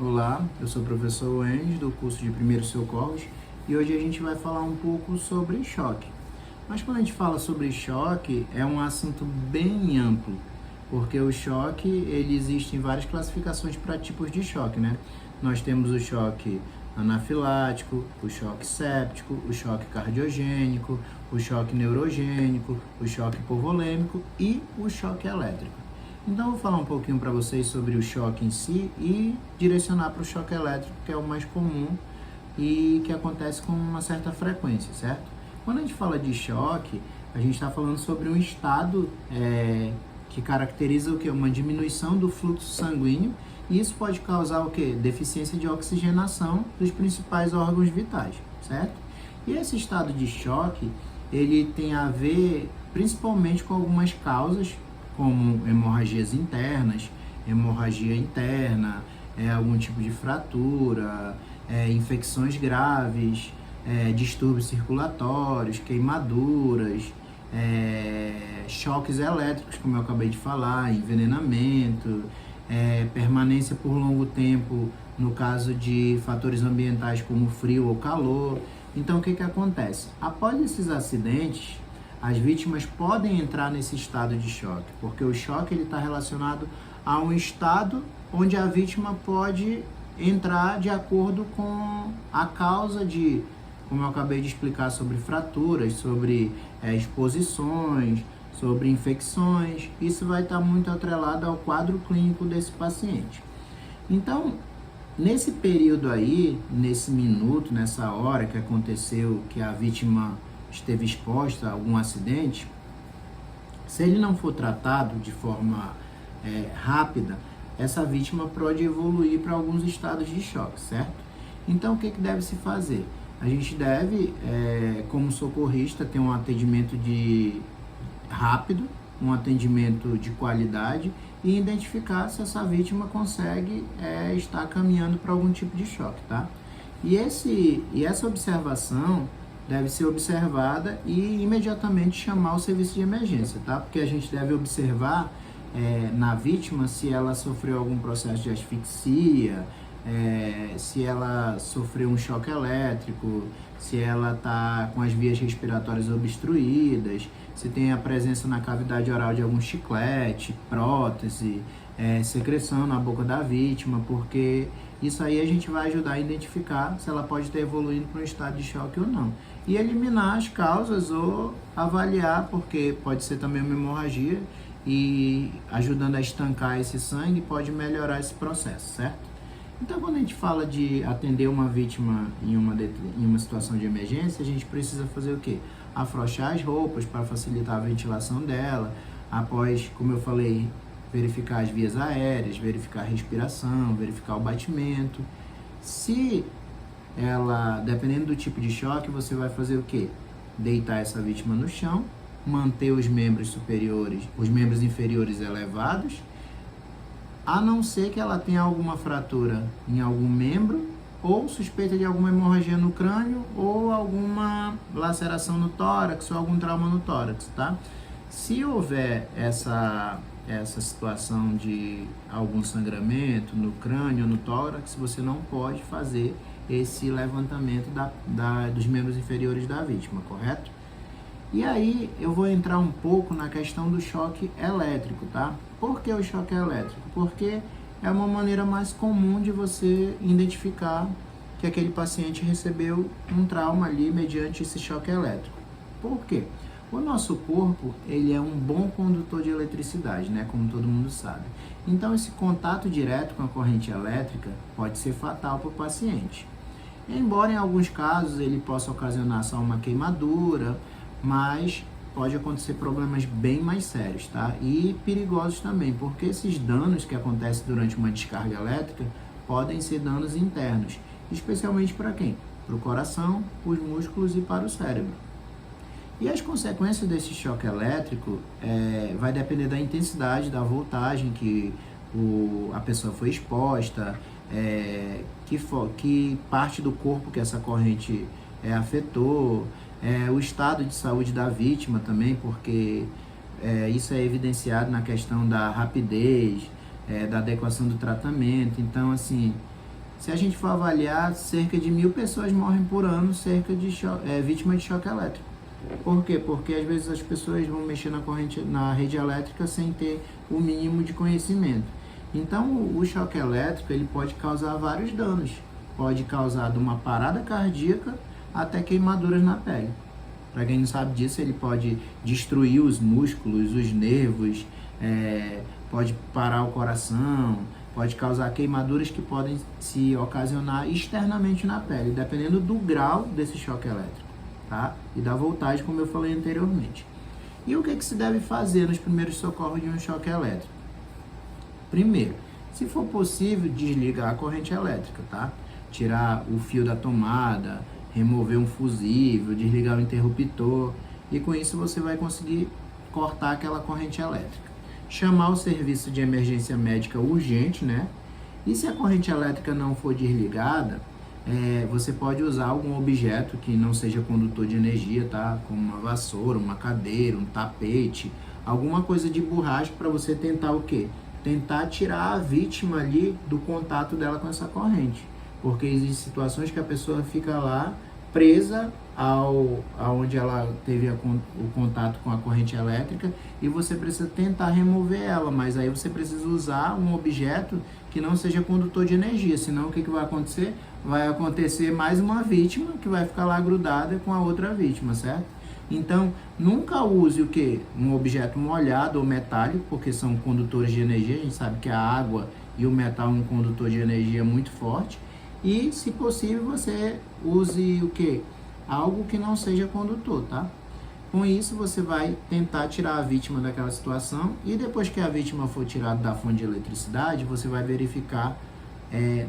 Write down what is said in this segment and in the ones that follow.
Olá, eu sou o professor Wendes, do curso de Primeiros Socorros, e hoje a gente vai falar um pouco sobre choque. Mas quando a gente fala sobre choque, é um assunto bem amplo, porque o choque, ele existe em várias classificações para tipos de choque, né? Nós temos o choque anafilático, o choque séptico, o choque cardiogênico, o choque neurogênico, o choque hipovolêmico e o choque elétrico. Então eu vou falar um pouquinho para vocês sobre o choque em si e direcionar para o choque elétrico, que é o mais comum e que acontece com uma certa frequência, certo? Quando a gente fala de choque, a gente está falando sobre um estado que caracteriza o quê? Uma diminuição do fluxo sanguíneo, e isso pode causar o quê? Deficiência de oxigenação dos principais órgãos vitais, certo? E esse estado de choque, ele tem a ver principalmente com algumas causas, como hemorragias internas, hemorragia interna, algum tipo de fratura, infecções graves, distúrbios circulatórios, queimaduras, choques elétricos, como eu acabei de falar, envenenamento, permanência por longo tempo, no caso de fatores ambientais como frio ou calor. Então, o que acontece? Após esses acidentes, as vítimas podem entrar nesse estado de choque, porque o choque está relacionado a um estado onde a vítima pode entrar de acordo com a causa de, como eu acabei de explicar, sobre fraturas, sobre exposições, sobre infecções. Isso vai estar muito atrelado ao quadro clínico desse paciente. Então, nesse período aí, nesse minuto, nessa hora que aconteceu, que a vítima esteve exposta a algum acidente, se ele não for tratado de forma rápida, essa vítima pode evoluir para alguns estados de choque, certo? Então, o que deve se fazer? A gente deve, como socorrista, ter um atendimento rápido, um atendimento de qualidade e identificar se essa vítima consegue estar caminhando para algum tipo de choque, tá? E essa observação deve ser observada e imediatamente chamar o serviço de emergência, tá? Porque a gente deve observar na vítima se ela sofreu algum processo de asfixia, se ela sofreu um choque elétrico, se ela está com as vias respiratórias obstruídas, se tem a presença na cavidade oral de algum chiclete, prótese, secreção na boca da vítima, porque isso aí a gente vai ajudar a identificar se ela pode ter evoluído para um estado de choque ou não. E eliminar as causas ou avaliar, porque pode ser também uma hemorragia, e ajudando a estancar esse sangue pode melhorar esse processo, certo? Então, quando a gente fala de atender uma vítima em uma situação de emergência, a gente precisa fazer o quê? Afrouxar as roupas para facilitar a ventilação dela, após, como eu falei, verificar as vias aéreas, verificar a respiração, verificar o batimento. Se ela, dependendo do tipo de choque, você vai fazer o quê? Deitar essa vítima no chão, manter os membros superiores, os membros inferiores elevados, a não ser que ela tenha alguma fratura em algum membro, ou suspeita de alguma hemorragia no crânio, ou alguma laceração no tórax, ou algum trauma no tórax, tá? Se houver essa situação de algum sangramento no crânio ou no tórax, você não pode fazer esse levantamento dos membros inferiores da vítima, correto? E aí eu vou entrar um pouco na questão do choque elétrico, tá? Por que o choque elétrico? Porque é uma maneira mais comum de você identificar que aquele paciente recebeu um trauma ali mediante esse choque elétrico. Por quê? O nosso corpo, ele é um bom condutor de eletricidade, né? Como todo mundo sabe. Então, esse contato direto com a corrente elétrica pode ser fatal para o paciente. Embora em alguns casos ele possa ocasionar só uma queimadura, mas pode acontecer problemas bem mais sérios, tá? E perigosos também, porque esses danos que acontecem durante uma descarga elétrica podem ser danos internos, especialmente para quem? Para o coração, os músculos e para o cérebro. E as consequências desse choque elétrico vai depender da intensidade, da voltagem que a pessoa foi exposta, que parte do corpo que essa corrente afetou, o estado de saúde da vítima também, porque isso é evidenciado na questão da rapidez, da adequação do tratamento. Então, assim, Se a gente for avaliar, cerca de 1.000 pessoas morrem por ano vítimas de choque elétrico. Por quê? Porque às vezes as pessoas vão mexer na rede elétrica sem ter o mínimo de conhecimento. Então, o choque elétrico ele pode causar vários danos. Pode causar de uma parada cardíaca até queimaduras na pele. Para quem não sabe disso, ele pode destruir os músculos, os nervos, pode parar o coração, pode causar queimaduras que podem se ocasionar externamente na pele, dependendo do grau desse choque elétrico, tá? E da voltagem, como eu falei anteriormente. E o que se deve fazer nos primeiros socorros de um choque elétrico? Primeiro, se for possível, desligar a corrente elétrica, tá? Tirar o fio da tomada, remover um fusível, desligar o interruptor, e com isso você vai conseguir cortar aquela corrente elétrica. Chamar o serviço de emergência médica urgente, né? E se a corrente elétrica não for desligada, você pode usar algum objeto que não seja condutor de energia, tá? Como uma vassoura, uma cadeira, um tapete, alguma coisa de borracha para você tentar o quê? Tentar tirar a vítima ali do contato dela com essa corrente. Porque existem situações que a pessoa fica lá presa aonde ela teve o contato com a corrente elétrica e você precisa tentar remover ela, mas aí você precisa usar um objeto que não seja condutor de energia, senão o que vai acontecer? Vai acontecer mais uma vítima que vai ficar lá grudada com a outra vítima, certo? Então, nunca use o quê? Um objeto molhado ou metálico, porque são condutores de energia, a gente sabe que a água e o metal é um condutor de energia muito forte. E, se possível, você use o quê? Algo que não seja condutor, tá? Com isso, você vai tentar tirar a vítima daquela situação e depois que a vítima for tirada da fonte de eletricidade, você vai verificar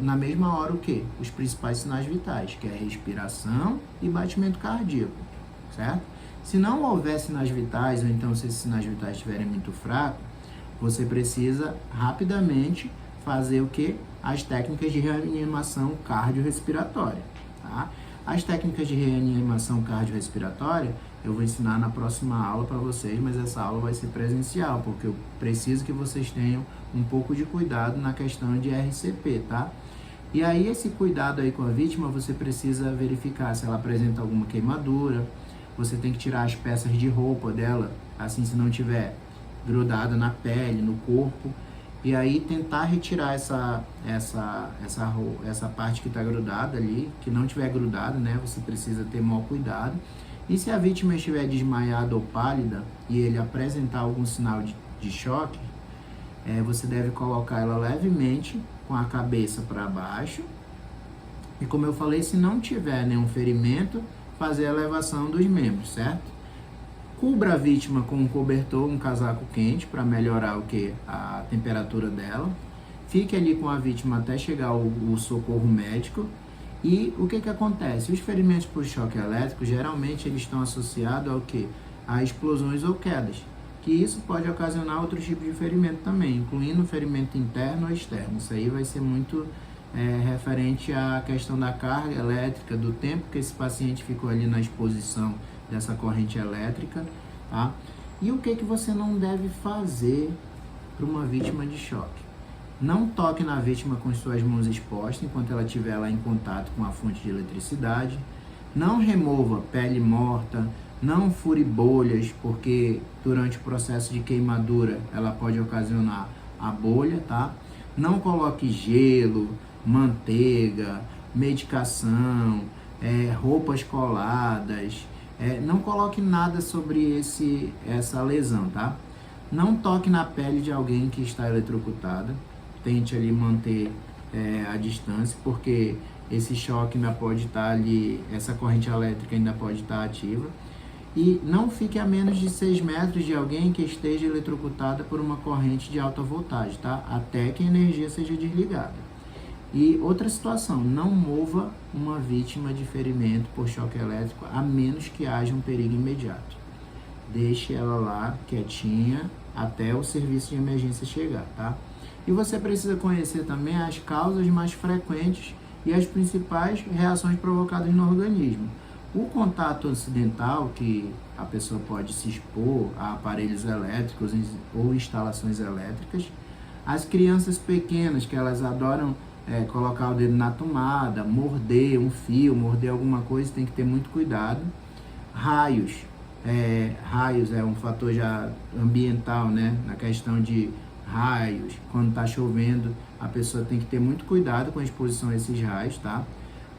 na mesma hora o quê? Os principais sinais vitais, que é respiração e batimento cardíaco, certo? Se não houver sinais vitais, ou então se esses sinais vitais estiverem muito fracos, você precisa rapidamente fazer o quê? As técnicas de reanimação cardiorrespiratória, tá? As técnicas de reanimação cardiorrespiratória eu vou ensinar na próxima aula para vocês, mas essa aula vai ser presencial, porque eu preciso que vocês tenham um pouco de cuidado na questão de RCP, tá? E aí esse cuidado aí com a vítima, você precisa verificar se ela apresenta alguma queimadura, você tem que tirar as peças de roupa dela, assim se não tiver grudada na pele, no corpo, e aí tentar retirar essa parte que está grudada ali, que não tiver grudada, né? Você precisa ter maior cuidado. E se a vítima estiver desmaiada ou pálida e ele apresentar algum sinal de choque, você deve colocar ela levemente com a cabeça para baixo. E como eu falei, se não tiver nenhum ferimento, fazer a elevação dos membros, certo? Cubra a vítima com um cobertor, um casaco quente para melhorar a temperatura dela. Fique ali com a vítima até chegar o socorro médico. E o que acontece? Os ferimentos por choque elétrico, geralmente eles estão associados ao quê? A explosões ou quedas. Que isso pode ocasionar outro tipo de ferimento também, incluindo ferimento interno ou externo. Isso aí vai ser muito referente à questão da carga elétrica, do tempo que esse paciente ficou ali na exposição dessa corrente elétrica, tá? E o que você não deve fazer para uma vítima de choque? Não toque na vítima com suas mãos expostas enquanto ela estiver lá em contato com a fonte de eletricidade. Não remova pele morta, não fure bolhas, porque durante o processo de queimadura ela pode ocasionar a bolha, tá? Não coloque gelo, manteiga, medicação, roupas coladas, não coloque nada sobre essa lesão, tá? Não toque na pele de alguém que está eletrocutada. Tente ali manter a distância, porque esse choque ainda pode estar ali, essa corrente elétrica ainda pode estar ativa. E não fique a menos de 6 metros de alguém que esteja eletrocutada por uma corrente de alta voltagem, tá? Até que a energia seja desligada. E outra situação, não mova uma vítima de ferimento por choque elétrico, a menos que haja um perigo imediato. Deixe ela lá, quietinha, até o serviço de emergência chegar, tá? E você precisa conhecer também as causas mais frequentes e as principais reações provocadas no organismo. O contato acidental, que a pessoa pode se expor a aparelhos elétricos ou instalações elétricas. As crianças pequenas, que elas adoram colocar o dedo na tomada, morder um fio, morder alguma coisa, tem que ter muito cuidado. Raios, raios é um fator já ambiental, né? Na questão de raios, quando está chovendo, a pessoa tem que ter muito cuidado com a exposição a esses raios, tá?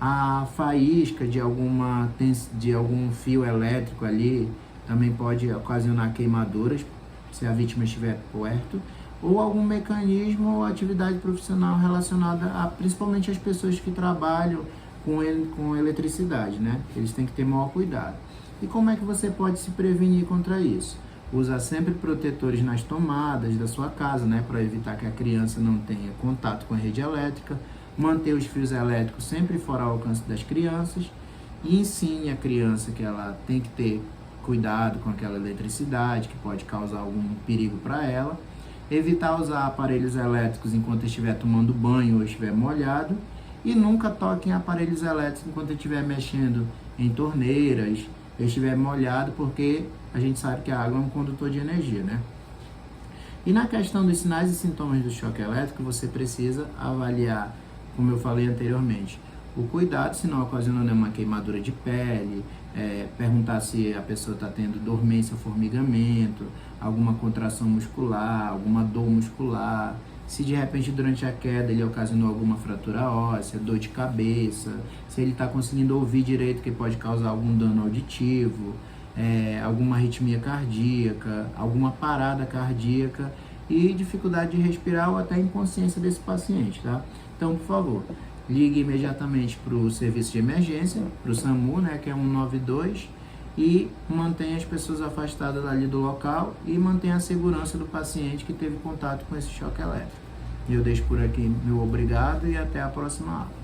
A faísca de algum fio elétrico ali também pode ocasionar queimaduras, se a vítima estiver perto, ou algum mecanismo ou atividade profissional relacionada principalmente às pessoas que trabalham com eletricidade, né? Eles têm que ter maior cuidado. E como é que você pode se prevenir contra isso? Usa sempre protetores nas tomadas da sua casa, né? Para evitar que a criança não tenha contato com a rede elétrica. Manter os fios elétricos sempre fora ao alcance das crianças. E ensine a criança que ela tem que ter cuidado com aquela eletricidade, que pode causar algum perigo para ela. Evitar usar aparelhos elétricos enquanto estiver tomando banho ou estiver molhado. E nunca toque em aparelhos elétricos enquanto estiver mexendo em torneiras, estiver molhado, porque a gente sabe que a água é um condutor de energia, né? E na questão dos sinais e sintomas do choque elétrico, você precisa avaliar, como eu falei anteriormente, o cuidado se não ocasionando uma queimadura de pele, perguntar se a pessoa está tendo dormência ou formigamento, alguma contração muscular, alguma dor muscular, se de repente durante a queda ele ocasionou alguma fratura óssea, dor de cabeça, se ele está conseguindo ouvir direito, que pode causar algum dano auditivo, alguma arritmia cardíaca, alguma parada cardíaca e dificuldade de respirar ou até inconsciência desse paciente, tá? Então, por favor, ligue imediatamente para o serviço de emergência, para o SAMU, né, que é 192, e mantenha as pessoas afastadas ali do local e mantenha a segurança do paciente que teve contato com esse choque elétrico. E eu deixo por aqui meu obrigado e até a próxima aula.